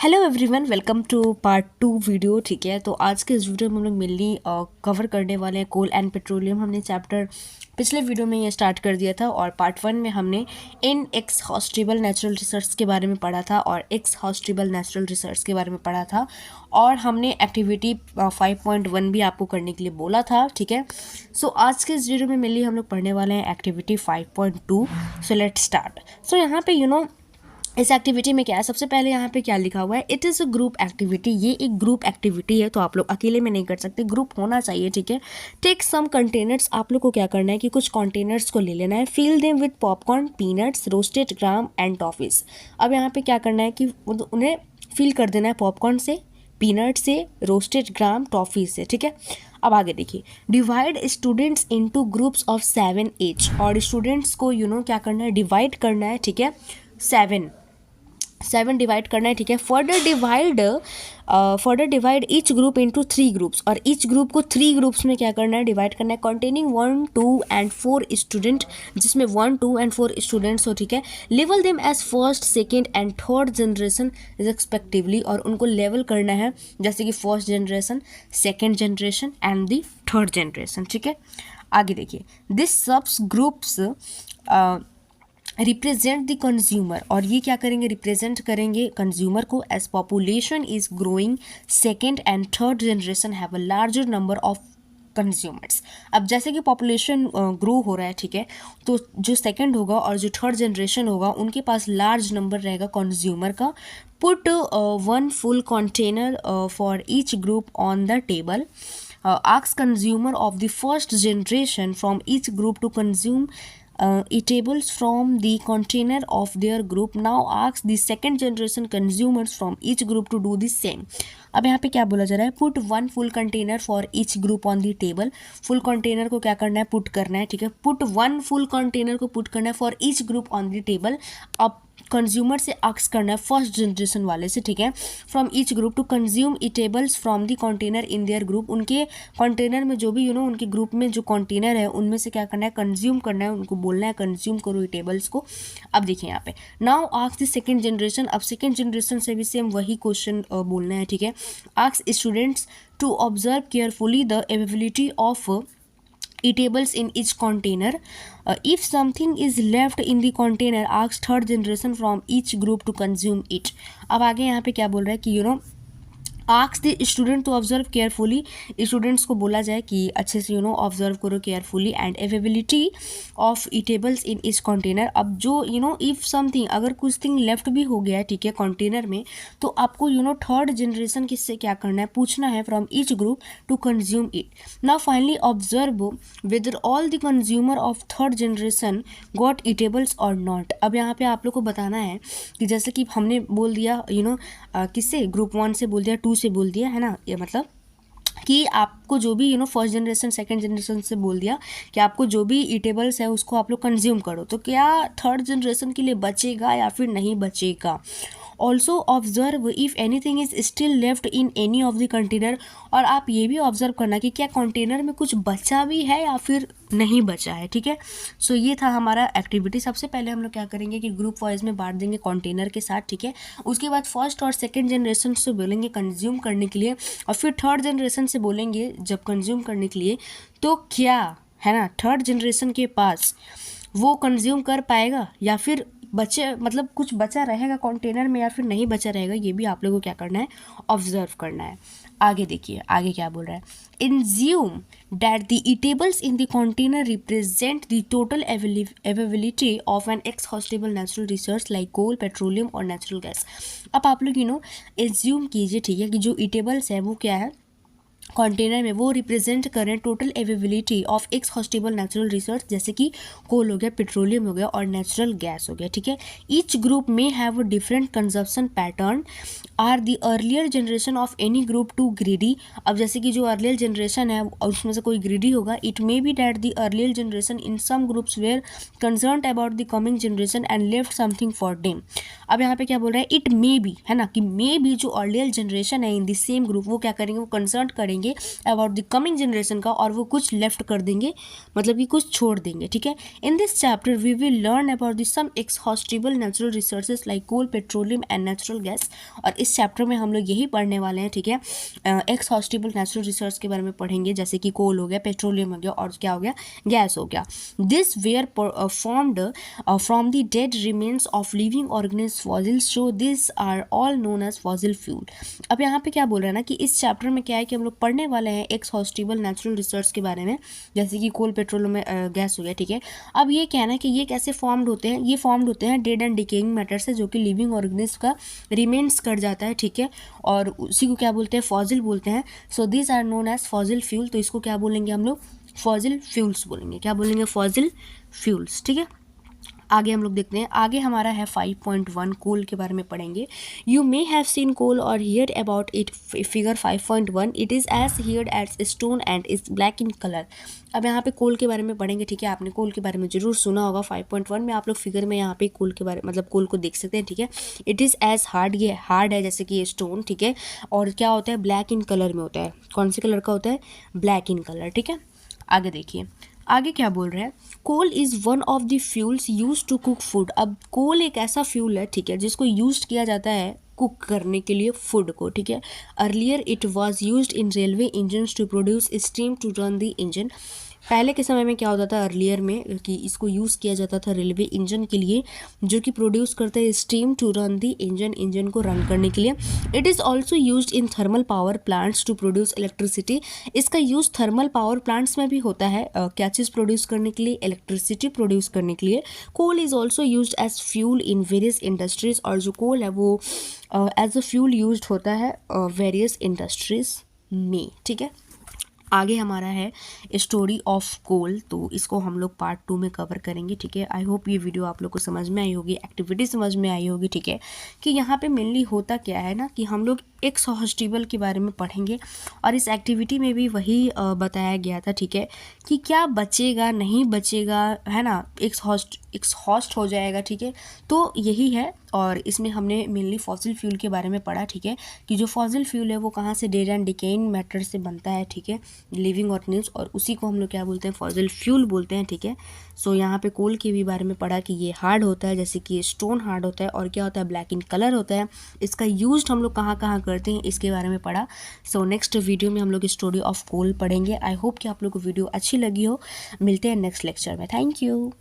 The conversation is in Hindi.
Hello everyone, welcome to part 2 video. ठीक है, तो आज के इस वीडियो में हम लोग मेनली कवर करने वाले हैं कोल एंड पेट्रोलियम। हमने चैप्टर पिछले वीडियो में ये स्टार्ट कर दिया था और पार्ट 1 में हमने इन एक्सहॉस्टेबल नेचुरल रिसोर्स के बारे में पढ़ा था और एक्सहॉस्टेबल नेचुरल रिसोर्स के बारे में पढ़ा था और हमने एक्टिविटी 5.1 भी आपको करने के लिए बोला था। ठीक है, सो आज के इस वीडियो में मेनली हम लोग पढ़ने वाले हैं activity 5.2। So let start. So यहाँ पे इस एक्टिविटी में क्या है, सबसे पहले यहाँ पे क्या लिखा हुआ है, it is a group activity. ये एक ग्रुप एक्टिविटी है, तो आप लोग अकेले में नहीं कर सकते, ग्रुप होना चाहिए। ठीक है, टेक सम कंटेनर्स। आप लोग को क्या करना है कि कुछ कंटेनर्स को ले लेना है, fill them with popcorn, peanuts, roasted gram and toffees. अब यहाँ पे क्या करना है कि उन्हें फिल कर देना है पॉपकॉर्न से, पीनट से, रोस्टेड ग्राम, टॉफी से। ठीक है, अब आगे देखिए, divide students into groups of 7 each. और स्टूडेंट्स को क्या करना है, डिवाइड करना है। ठीक है, 7 डिवाइड करना है। ठीक है, further divide each group into 3 groups. और ईच ग्रुप को 3 ग्रुप्स में क्या करना है, डिवाइड करना है, कंटेनिंग 1, 2 एंड 4 स्टूडेंट, जिसमें 1, 2 एंड 4 स्टूडेंट्स हो। ठीक है, लेवल them as first, second and third generation respectively. और उनको लेवल करना है जैसे कि first generation, second generation and the third generation. ठीक है, आगे देखिए, दिस सबस ग्रुप्स रिप्रेजेंट द कंज्यूमर। और ये क्या करेंगे, रिप्रेजेंट करेंगे कंज्यूमर को। As population is growing, second and third generation have a larger number of consumers. अब जैसे कि पॉपुलेशन ग्रो हो रहा है, ठीक है, तो जो सेकेंड होगा और जो थर्ड जनरेशन होगा उनके पास लार्ज नंबर रहेगा कंज्यूमर का। Put 1 full container for each group on the table. Ask consumer of the first generation from each group to consume eatables from the container of their group. Now ask the second generation consumers from each group to do the same. अब यहाँ पे क्या बोला जा रहा है, put 1 full container for each group on the table. Full container को क्या करना है, पुट करना है। ठीक है, पुट 1 फुल कंटेनर को पुट करना है for each group on the table. अब कंज्यूमर से आस्क करना है फर्स्ट जनरेशन वाले से। ठीक है, from each group to consume eatables from the container in their group. उनके कंटेनर में जो भी उनके ग्रुप में जो कंटेनर है उनमें से क्या करना है, कंज्यूम करना है, उनको बोलना है कंज्यूम करो ईटेबल्स को। अब देखिए यहाँ पे, now ask the second generation. अब सेकेंड जनरेशन से भी सेम वही क्वेश्चन बोलना है। ठीक है, ask students to observe carefully the availability of eatables in each container. If something is left in the container, ask third generation from each group to consume it. अब आगे यहाँ पे क्या बोल रहा है कि ask the student to observe carefully. Students को बोला जाए कि अच्छे से ऑब्जर्व करो carefully. And availability of eatables in इस कंटेनर। अब जो इफ़ समथिंग, अगर कुछ थिंग लेफ्ट भी हो गया है, ठीक है, कंटेनर में, तो आपको थर्ड जनरेशन किससे क्या करना है, पूछना है from each group to consume it. Now finally observe whether all the consumer of third generation got eatables और नॉट। अब यहाँ पे आप लोग को बताना है कि जैसे कि हमने बोल दिया किससे, ग्रुप 1 से बोल दिया, 2 से बोल दिया, है ना, ये मतलब कि आपको जो भी फर्स्ट जनरेशन सेकंड जनरेशन से बोल दिया कि आपको जो भी ईटेबल्स है उसको आप लोग कंज्यूम करो, तो क्या थर्ड जनरेशन के लिए बचेगा या फिर नहीं बचेगा। Also observe if anything is still left in any of the container. और आप ये भी ऑब्जर्व करना कि क्या कंटेनर में कुछ बचा भी है या फिर नहीं बचा है। ठीक है, सो ये था हमारा एक्टिविटी। सबसे पहले हम लोग क्या करेंगे कि ग्रुप वाइज में बांट देंगे कंटेनर के साथ। ठीक है, उसके बाद फर्स्ट और सेकंड जनरेशन से बोलेंगे कंज्यूम करने के लिए, और फिर थर्ड जनरेशन से बोलेंगे जब कंज्यूम करने के लिए, तो क्या है ना, थर्ड जनरेशन के पास वो कंज्यूम कर पाएगा या फिर बचे, मतलब कुछ बचा रहेगा कंटेनर में या फिर नहीं बचा रहेगा। ये भी आप लोगों को क्या करना है, ऑब्जर्व करना है। आगे देखिए, आगे क्या बोल रहा है, इंज्यूम that the eatables in the container represent the total availability of an exhaustible natural resource like coal, petroleum और natural gas. अब आप लोग assume कीजिए, ठीक है, कि जो eatables है वो क्या है कंटेनर में, वो रिप्रेजेंट करें total availability of exhaustible natural resource, जैसे कि कोल हो गया, पेट्रोलियम हो गया और नेचुरल गैस हो गया। ठीक है, ईच ग्रुप में have a different consumption pattern. Are the earlier generation of any group too greedy. अब जैसे कि जो अर्लियर जनरेशन है और उसमें से कोई ग्रीडी होगा, it may be that the earlier generation in some groups were concern about the coming generation and left something for them. अब यहाँ पे क्या बोल रहा है, इट मे बी, है ना, कि मे बी जो अर्लियर जनरेशन है इन द सेम ग्रुप वो क्या करेंगे, वो कंसर्न करेंगे पढ़ेंगे अबाउट द कमिंग जनरेशन का, और वो कुछ लेफ्ट कर देंगे, मतलब कि कुछ छोड़ देंगे, ठीक है। In this chapter we will learn about the some exhaustible natural resources like coal, petroleum and natural gas. और इस चैप्टर में हम लोग यही पढ़ने वाले हैं, ठीक है। एक्सहॉस्टिबल नेचुरल रिसोर्स के बारे में पढ़ेंगे, जैसे कि कोल हो गया, पेट्रोलियम हो गया, और क्या हो गया, गैस हो गया। This were formed from the dead remains of living organism fossils, so this are all known as fossil fuel. अब यहाँ पे क्या बोल रहा है ना कि इस चैप्टर में क्या है कि हम लोग पढ़ने वाले हैं एक्सहॉस्टिबल नेचुरल रिसोर्स के बारे में, जैसे कि कोल, पेट्रोलियम में गैस हो गया, ठीक है। अब ये कहना है कि ये कैसे फॉर्म्ड होते हैं, ये फॉर्म्ड होते हैं डेड एंड डिकेइंग मैटर से, जो कि लिविंग ऑर्गेनिज्म का रिमेन्स कर जाता है, ठीक है, और उसी को क्या बोलते हैं, फॉसिल बोलते हैं। So this are known as fossil fuel. तो इसको क्या बोलेंगे हम लोग, फॉसिल फ्यूल्स बोलेंगे। क्या बोलेंगे, फॉसिल फ्यूल्स, ठीक है। आगे हम लोग देखते हैं, आगे हमारा है 5.1 कोल के बारे में पढ़ेंगे। You may have seen coal और heard about it, figure 5.1, it is as heard as stone and is black in colour. अब यहाँ पे कोल के बारे में पढ़ेंगे, ठीक है। आपने कोल के बारे में जरूर सुना होगा। 5.1 में आप लोग फिगर में यहाँ पे कोल के बारे मतलब कोल को देख सकते हैं, ठीक है। इट इज़ एज हार्ड, ये हार्ड है जैसे कि ये स्टोन, ठीक है। और क्या होता है, ब्लैक इन कलर में होता है। कौन से कलर का होता है, ब्लैक इन कलर, ठीक है। आगे देखिए, आगे क्या बोल रहे हैं, coal is one of the fuels use to cook food. अब कोल एक ऐसा फ्यूल है, ठीक है, जिसको यूज किया जाता है कुक करने के लिए फूड को, ठीक है। Earlier it was used in railway engines to produce steam to run the engine. पहले के समय में क्या होता था, अर्लियर में, कि इसको यूज़ किया जाता था रेलवे इंजन के लिए, जो कि प्रोड्यूस करते हैं steam to run the engine, engine को रन करने के लिए। It is also used in thermal power plants to produce electricity. इसका यूज़ थर्मल पावर प्लांट्स में भी होता है, क्या चीज़ प्रोड्यूस करने के लिए, इलेक्ट्रिसिटी प्रोड्यूस करने के लिए। Coal is also used as fuel in various industries, और जो कोल है वो एज अ फ्यूल यूज्ड होता है वेरियस इंडस्ट्रीज में, ठीक है। आगे हमारा है स्टोरी ऑफ कोल, तो इसको हम लोग पार्ट 2 में कवर करेंगे, ठीक है। आई होप ये वीडियो आप लोग को समझ में आई होगी, एक्टिविटी समझ में आई होगी, ठीक है। कि यहाँ पे मेनली होता क्या है ना कि हम लोग एक्सहॉस्टिबल के बारे में पढ़ेंगे, और इस एक्टिविटी में भी वही बताया गया था, ठीक है, कि क्या बचेगा नहीं बचेगा, है ना, एक्सहॉस्ट हो जाएगा, ठीक है। तो यही है, और इसमें हमने मेनली फॉसिल फ्यूल के बारे में पढ़ा, ठीक है, कि जो फॉसिल फ्यूल है वो कहाँ से, डेड एंड डिकेइंग मैटर से बनता है, ठीक है, लिविंग ऑर्गेनिज्म, और उसी को हम लोग क्या बोलते हैं, फॉसिल फ्यूल बोलते हैं, ठीक है। सो यहाँ पे कोल के भी बारे में पढ़ा कि ये हार्ड होता है, जैसे कि स्टोन हार्ड होता है, और क्या होता है, ब्लैक इन कलर होता है। इसका यूज हम लोग कहाँ कहाँ करते हैं, इसके बारे में पढ़ा। सो नेक्स्ट वीडियो में हम लोग स्टोरी ऑफ कोल पढ़ेंगे। आई होप कि आप लोग को वीडियो अच्छी लगी हो। मिलते हैं नेक्स्ट लेक्चर में। Thank you.